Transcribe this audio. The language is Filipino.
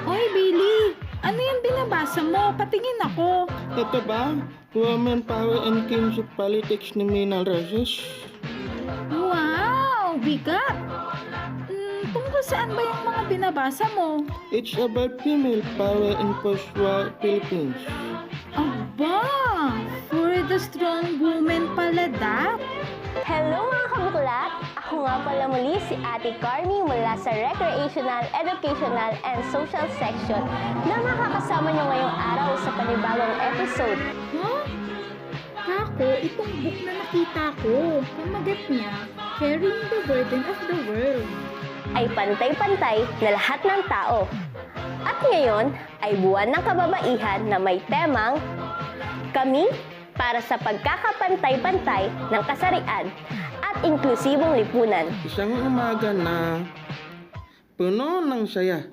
Oy, Billy! Ano yung binabasa mo? Patingin ako. Ito ba? Women Power and Kinship Politics ni Minal Roses? Wow! Bigat! Tungkol saan ba yung mga binabasa mo? It's about female power in post-war Philippines. Aba! For the strong woman pala that? Hello mga kabuklat! Ako nga pala muli si Ate Carmi mula sa Recreational, Educational, and Social Section na makakasama niyo ngayong araw sa panibagong episode. Huh? Kako, itong book na nakita ko. Pamagat niya, Carrying the Burden of the World. Ay pantay-pantay na lahat ng tao. At ngayon ay buwan ng kababaihan na may temang Kami para sa pagkakapantay-pantay ng kasarian at inklusibong lipunan. Isang umaga na puno ng saya.